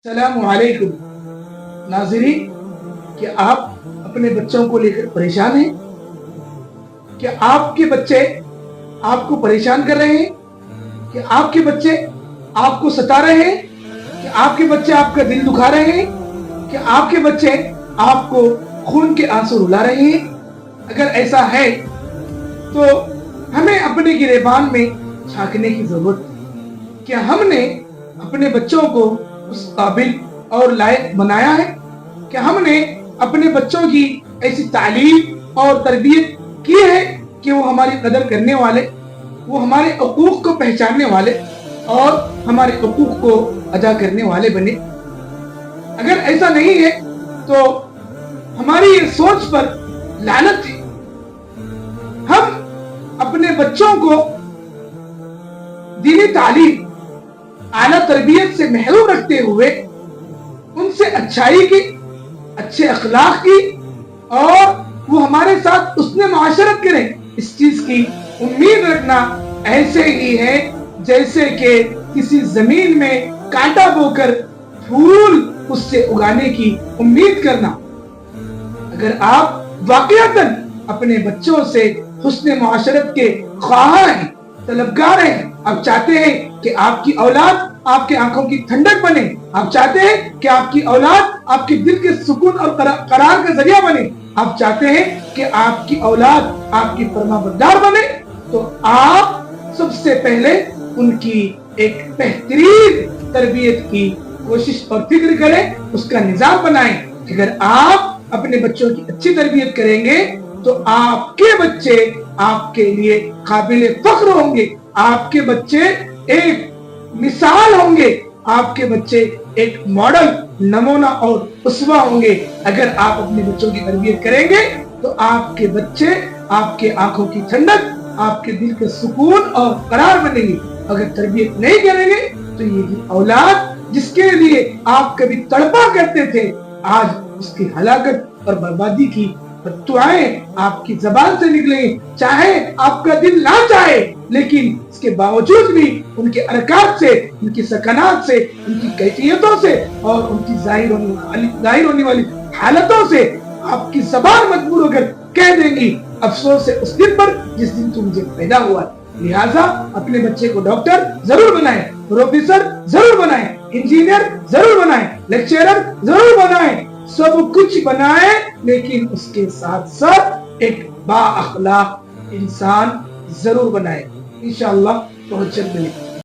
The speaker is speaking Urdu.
السلام علیکم ناظرین، کیا آپ اپنے بچوں کو لے کر پریشان ہیں؟ کیا آپ کے بچے آپ کو پریشان کر رہے ہیں؟ کہ آپ کے بچے آپ کو ستا رہے ہیں؟ کہ آپ کے بچے آپ کا دل دکھا رہے ہیں؟ کہ آپ کے بچے آپ کو خون کے آنسو رلا رہے ہیں؟ اگر ایسا ہے تو ہمیں اپنے گریبان میں جھانکنے کی ضرورت ہے۔ کیا ہم نے اپنے بچوں کو اس قابل اور لائق بنایا ہے؟ کیا ہم نے اپنے بچوں کی ایسی تعلیم اور تربیت کی ہے کہ وہ ہماری قدر کرنے والے، وہ ہمارے حقوق کو پہچاننے والے اور ہمارے حقوق کو ادا کرنے والے بنے؟ اگر ایسا نہیں ہے تو ہماری یہ سوچ پر لعنت ہے۔ ہم اپنے بچوں کو دینی تعلیم، اعلیٰ تربیت سے محروم رکھتے ہوئے ان سے اچھائی کی، اچھے اخلاق کی اور وہ ہمارے ساتھ حسن معاشرت کریں، اس چیز کی امید رکھنا ایسے ہی ہے جیسے کہ کسی زمین میں کانٹا بو کر پھول اس سے اگانے کی امید کرنا۔ اگر آپ واقعتاً اپنے بچوں سے حسن معاشرت کے خواہاں ہیں، طلبگار ہیں، آپ چاہتے ہیں کہ آپ کی اولاد آپ کے آنکھوں کی ٹھنڈک بنے، آپ چاہتے ہیں کہ آپ کی اولاد آپ کے دل کے سکون اور قرار کا ذریعہ بنے، آپ چاہتے ہیں کہ آپ کی اولاد آپ کی فرمانبردار بنے، تو آپ سب سے پہلے ان کی ایک بہترین تربیت کی کوشش اور فکر کریں، اس کا نظام بنائیں۔ اگر آپ اپنے بچوں کی اچھی تربیت کریں گے تو آپ کے بچے آپ کے لیے قابل فخر ہوں گے، آپ کے بچے ایک مثال ہوں گے، آپ کے بچے ایک ماڈل، نمونہ اور اسوہ ہوں گے۔ اگر آپ اپنے بچوں کی تربیت کریں گے تو آپ کے بچے آپ کے آنکھوں کی ٹھنڈک، آپ کے دل کے سکون اور قرار بنیں گے۔ اگر تربیت نہیں کریں گے تو یہ اولاد جس کے لیے آپ کبھی تڑپا کرتے تھے، آج اس کی ہلاکت اور بربادی کی دعائیں آپ کی زبان سے نکلیں، چاہے آپ کا دل نہ چاہے، لیکن اس کے باوجود بھی ان کے حرکات سے، ان کی سکنات سے، ان کی کیفیتوں سے اور ان کی ظاہر ہونے والی حالتوں سے آپ کی زبان مجبور ہو کر کہہ دیں گی افسوس ہے اس دن پر جس دن تو مجھے پیدا ہوا۔ لہٰذا اپنے بچے کو ڈاکٹر ضرور بنائیں، پروفیسر ضرور بنائیں، انجینئر ضرور بنائیں، لیکچرر ضرور بنائیں، سب کچھ بنائیں، لیکن اس کے ساتھ ساتھ ایک با اخلاق انسان ضرور بنائیں۔ انشاءاللہ بہت جلد ملیں۔